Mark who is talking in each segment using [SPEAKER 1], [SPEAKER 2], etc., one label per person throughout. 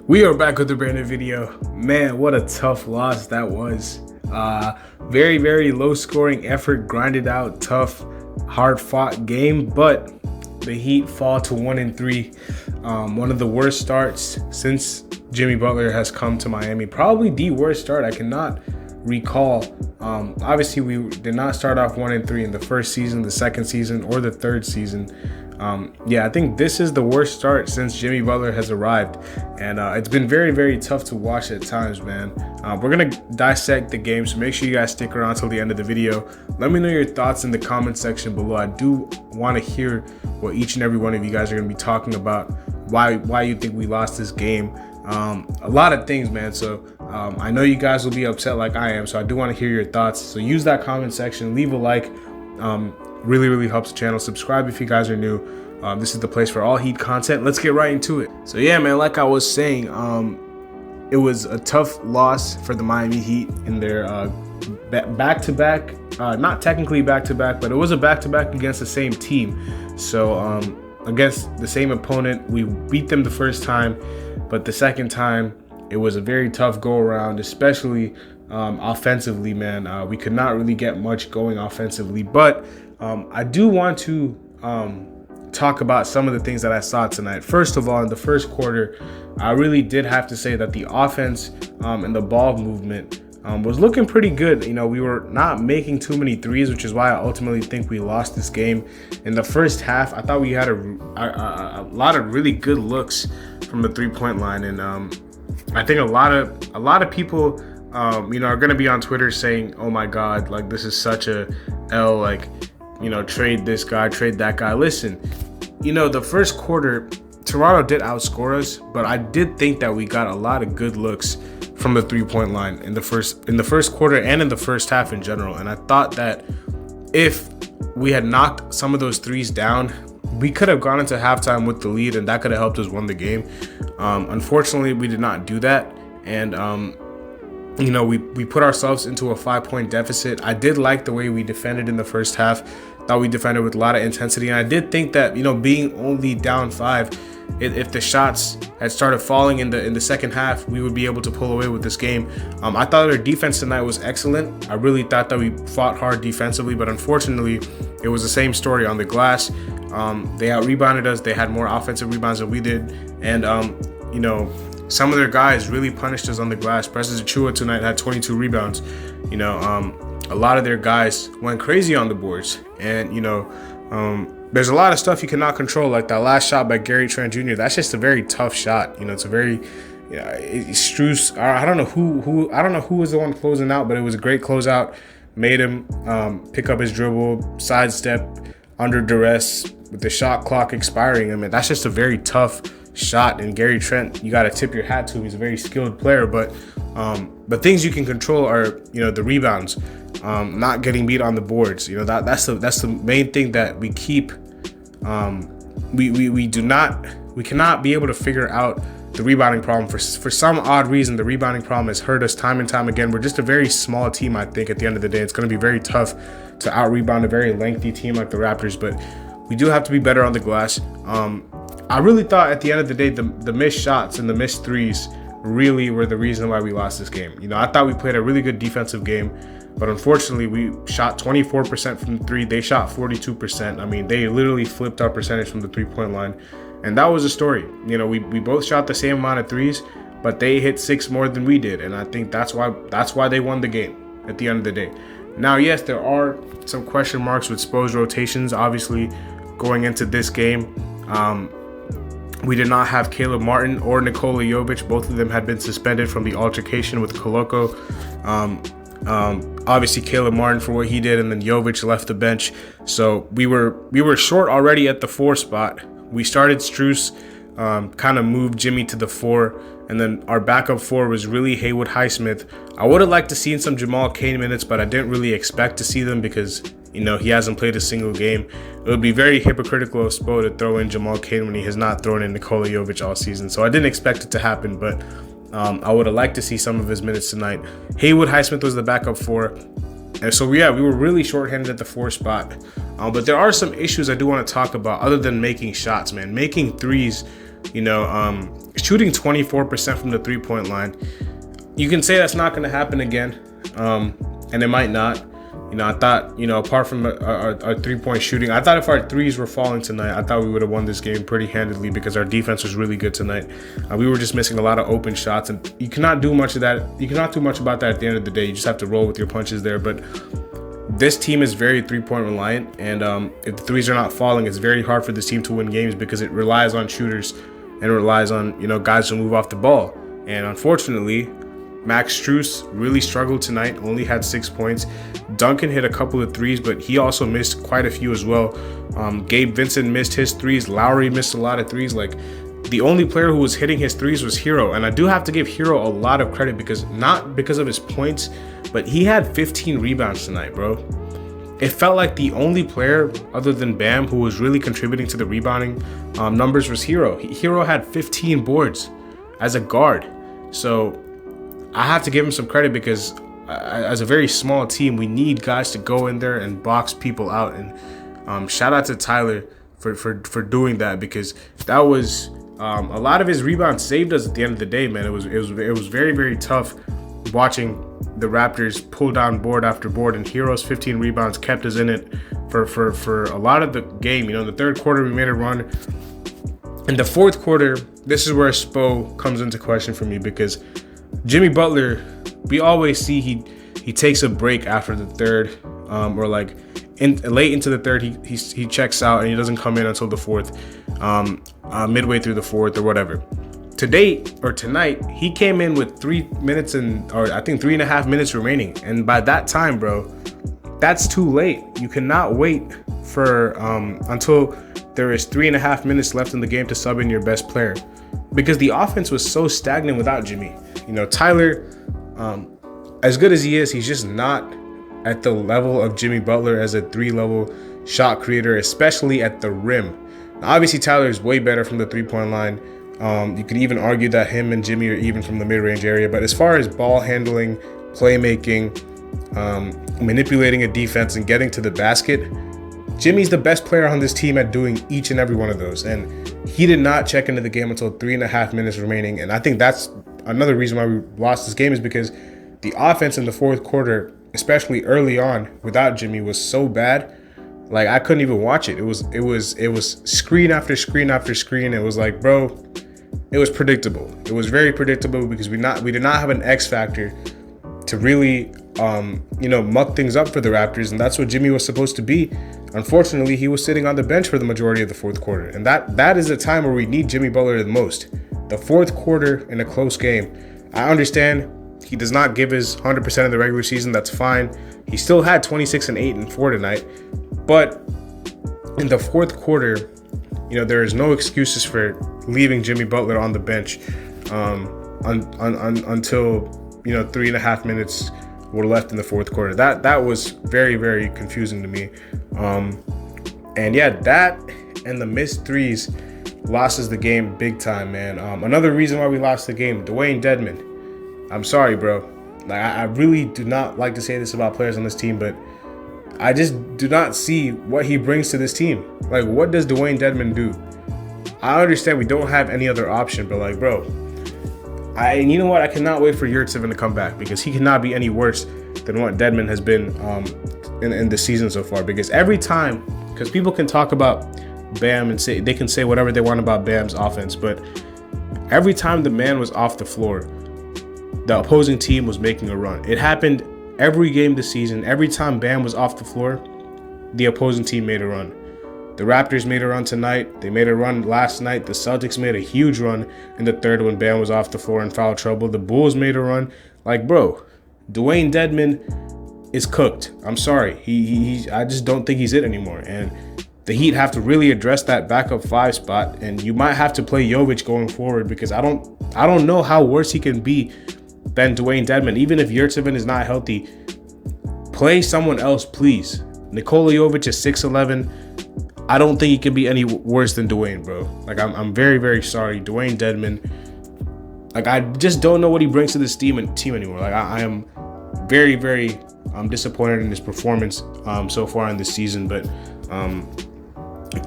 [SPEAKER 1] We are back with the brand new video. Man, what a tough loss that was. Very low scoring effort, grinded out, tough, hard fought game, but the Heat fall to 1-3. One of the worst starts since Jimmy Butler has come to Miami. Probably the worst start. I cannot recall. Obviously, we did not start off 1-3 in the first season, the second season, or the third season. I think this is the worst start since Jimmy Butler has arrived, and it's been very tough to watch at times, man. We're gonna dissect the game, so make sure you guys stick around till the end of the video. Let me know your thoughts in the comment section below. I do want to hear what each and every one of you guys are gonna be talking about, why you think we lost this game. A lot of things, man. So I know you guys will be upset like I am, so I do want to hear your thoughts. So use that comment section, leave a like. Really helps the channel. Subscribe if you guys are new. This is the place for all Heat content. Let's get right into it. So yeah, man, like I was saying, it was a tough loss for the Miami Heat in their back-to-back, not technically back-to-back, but it was a back-to-back against the same team. So against the same opponent, we beat them the first time, but the second time it was a very tough go-around, especially offensively, man. We could not really get much going offensively, but I do want to talk about some of the things that I saw tonight. First of all, in the first quarter, I really did have to say that the offense and the ball movement was looking pretty good. You know, we were not making too many threes, which is why I ultimately think we lost this game. In the first half, I thought we had a lot of really good looks from the three-point line, and I think a lot of people are going to be on Twitter saying, oh my God, like this is such a L, like, trade this guy, trade that guy. Listen, the first quarter, Toronto did outscore us, but I did think that we got a lot of good looks from the three-point line in the first quarter and in the first half in general. And I thought that if we had knocked some of those threes down, we could have gone into halftime with the lead, and that could have helped us win the game. Unfortunately, we did not do that, and we put ourselves into a 5-point deficit. I did like the way we defended in the first half. Thought we defended with a lot of intensity, and I did think that being only down 5, if the shots had started falling in the second half, we would be able to pull away with this game. I thought our defense tonight was excellent. I really thought that we fought hard defensively, but unfortunately, it was the same story on the glass. They out-rebounded us. They had more offensive rebounds than we did, and some of their guys really punished us on the glass. Precious Achiuwa tonight had 22 rebounds. A lot of their guys went crazy on the boards, and there's a lot of stuff you cannot control, like that last shot by Gary Trent Jr. That's just a very tough shot. It's a very Strus. I don't know who was the one closing out, but it was a great closeout. Made him pick up his dribble, sidestep under duress with the shot clock expiring. I mean, that's just a very tough shot, and Gary Trent, you got to tip your hat to him. He's a very skilled player, but things you can control are the rebounds, not getting beat on the boards. That's the main thing that we keep. We cannot be able to figure out the rebounding problem. For some odd reason, the rebounding problem has hurt us time and time again. We're just a very small team. I think at the end of the day, it's going to be very tough to out rebound a very lengthy team like the Raptors, but we do have to be better on the glass. I really thought at the end of the day, the missed shots and the missed threes really were the reason why we lost this game. I thought we played a really good defensive game, but unfortunately we shot 24% from the three. They shot 42%. I mean, they literally flipped our percentage from the three-point line, and that was the story. We both shot the same amount of threes, but they hit 6 more than we did, and I think that's why they won the game at the end of the day. Now, yes, there are some question marks with Spo's rotations. Obviously, going into this game, we did not have Caleb Martin or Nikola Jovic. Both of them had been suspended from the altercation with Koloko. Obviously, Caleb Martin for what he did, and then Jovic left the bench. So we were short already at the 4 spot. We started Strus, kind of moved Jimmy to the 4, and then our backup 4 was really Haywood Highsmith. I would have liked to see some Jamal Cain minutes, but I didn't really expect to see them because he hasn't played a single game. It would be very hypocritical of Spo to throw in Jamal Cain when he has not thrown in Nikola Jovic all season. So I didn't expect it to happen, but I would have liked to see some of his minutes tonight. Haywood Highsmith was the backup 4. And so, we were really shorthanded at the 4 spot. But there are some issues I do want to talk about other than making shots, man. Making threes Shooting 24% from the 3-point line. You can say that's not going to happen again, and it might not. I thought, apart from our 3-point shooting, I thought if our threes were falling tonight, I thought we would have won this game pretty handedly because our defense was really good tonight. We were just missing a lot of open shots, and you cannot do much of that. You cannot do much about that at the end of the day. You just have to roll with your punches there. But this team is very 3-point reliant, and if the threes are not falling, it's very hard for this team to win games because it relies on shooters and it relies on, guys who move off the ball. And unfortunately, Max Strus really struggled tonight, only had 6 points. Duncan hit a couple of threes, but he also missed quite a few as well. Gabe Vincent missed his threes. Lowry missed a lot of threes. Like, the only player who was hitting his threes was Hero. And I do have to give Hero a lot of credit because not because of his points, but he had 15 rebounds tonight, bro. It felt like the only player other than Bam who was really contributing to the rebounding numbers was Hero. Hero had 15 boards as a guard. So I have to give him some credit because as a very small team, we need guys to go in there and box people out. And shout out to Tyler for doing that, because that was a lot of his rebounds saved us at the end of the day, man. It was very, very tough watching the Raptors pull down board after board, and Hero's 15 rebounds kept us in it for a lot of the game. In the third quarter, we made a run. In the fourth quarter, this is where Spo comes into question for me, because Jimmy Butler, we always see he takes a break after the third, or like late into the third, he checks out and he doesn't come in until the fourth, midway through the fourth or whatever. Tonight, he came in with 3 minutes or I think 3.5 minutes remaining, and by that time, bro, that's too late. You cannot wait for until there is 3.5 minutes left in the game to sub in your best player, because the offense was so stagnant without Jimmy. Tyler, as good as he is, he's just not at the level of Jimmy Butler as a 3-level shot creator, especially at the rim. Now, obviously, Tyler is way better from the 3-point line. You could even argue that him and Jimmy are even from the mid-range area. But as far as ball handling, playmaking, manipulating a defense, and getting to the basket, Jimmy's the best player on this team at doing each and every one of those. And he did not check into the game until 3.5 minutes remaining. And I think that's another reason why we lost this game, is because the offense in the fourth quarter, especially early on without Jimmy, was so bad. Like, I couldn't even watch it. It was screen after screen after screen. It was like, bro, it was predictable. It was very predictable because we did not have an X factor to really muck things up for the Raptors, and that's what Jimmy was supposed to be. Unfortunately, he was sitting on the bench for the majority of the fourth quarter, and that is the time where we need Jimmy Butler the most. The fourth quarter in a close game. I understand he does not give his 100% of the regular season. That's fine. He still had 26 and 8 and 4 tonight. But in the fourth quarter, there is no excuses for leaving Jimmy Butler on the bench until 3.5 minutes were left in the fourth quarter. That was very, very confusing to me. And yeah, that and the missed threes losses the game big time, man. Another reason why we lost the game, Dwayne Dedmon. I'm sorry, bro. Like, I really do not like to say this about players on this team, but I just do not see what he brings to this team. Like, what does Dwayne Dedmon do? I understand we don't have any other option, but like, bro, you know what? I cannot wait for Yurtseven to come back, because he cannot be any worse than what Dedmon has been in the season so far. Because every time, because people can talk about Bam and they can say whatever they want about Bam's offense, but every time the man was off the floor, the opposing team was making a run. It happened every game this season. Every time Bam was off the floor, the opposing team made a run. The Raptors made a run tonight. They made a run last night. The Celtics made a huge run in the third when Bam was off the floor in foul trouble. The Bulls made a run. Like, bro, Dwayne Dedmon is cooked. I'm sorry. I just don't think he's it anymore. And the Heat have to really address that backup 5 spot. And you might have to play Jovic going forward, because I don't know how worse he can be than Dwayne Dedmon. Even if Yurtseven is not healthy, play someone else, please. Nikola Jovic is 6'11". I don't think he can be any worse than Dwayne, bro. Like, I'm very, very sorry. Dwayne Dedmon, like, I just don't know what he brings to this team anymore. Like, I am very, very disappointed in his performance so far in this season. But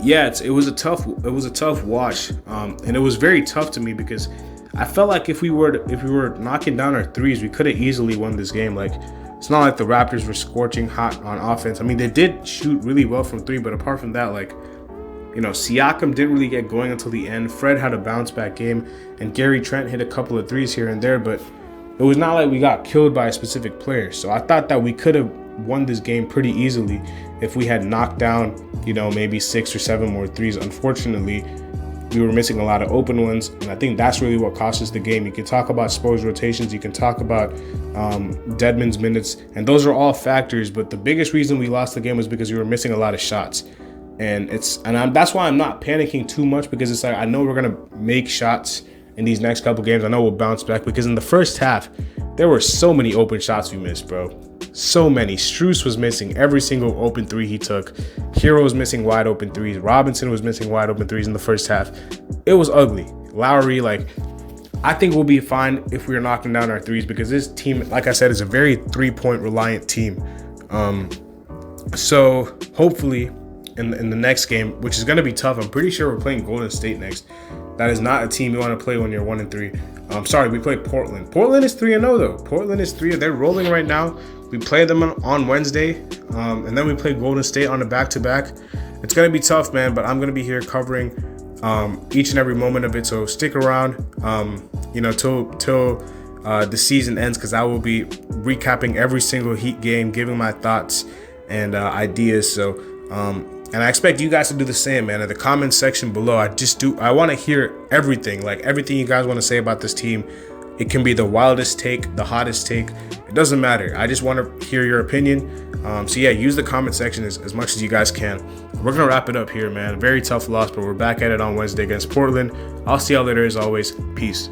[SPEAKER 1] Yeah, it was a tough watch, and it was very tough to me because I felt like if we were knocking down our threes, we could have easily won this game. Like, it's not like the Raptors were scorching hot on offense. I mean, they did shoot really well from three, but apart from that, like, Siakam didn't really get going until the end. Fred had a bounce back game, and Gary Trent hit a couple of threes here and there, but it was not like we got killed by a specific player. So I thought that we could have won this game pretty easily if we had knocked down, maybe 6 or 7 more threes. Unfortunately, we were missing a lot of open ones, and I think that's really what cost us the game. You can talk about Spo's rotations, you can talk about Dedmon's minutes, and those are all factors, but the biggest reason we lost the game was because we were missing a lot of shots. And that's why I'm not panicking too much, because it's like I know we're gonna make shots in these next couple games. I know we'll bounce back, because in the first half there were so many open shots we missed, bro. So many. Strus was missing every single open three he took. Hero was missing wide open threes. Robinson was missing wide open threes in the first half. It was ugly. Lowry, I think we'll be fine if we're knocking down our threes, because this team, like I said, is a very 3-point reliant team. So hopefully in the next game, which is going to be tough. I'm pretty sure we're playing Golden State next. That is not a team you want to play when you're 1-3. Sorry, we play Portland. Portland is 3-0 though. Portland is 3. They're rolling right now. We play them on Wednesday, and then we play Golden State on a back-to-back. It's going to be tough, man, but I'm going to be here covering each and every moment of it. So stick around, till the season ends, because I will be recapping every single Heat game, giving my thoughts and ideas. So, and I expect you guys to do the same, man. In the comment section below, I want to hear everything, like everything you guys want to say about this team. It can be the wildest take, the hottest take. It doesn't matter. I just want to hear your opinion. So yeah, use the comment section as much as you guys can. We're going to wrap it up here, man. Very tough loss, but we're back at it on Wednesday against Portland. I'll see y'all later as always. Peace.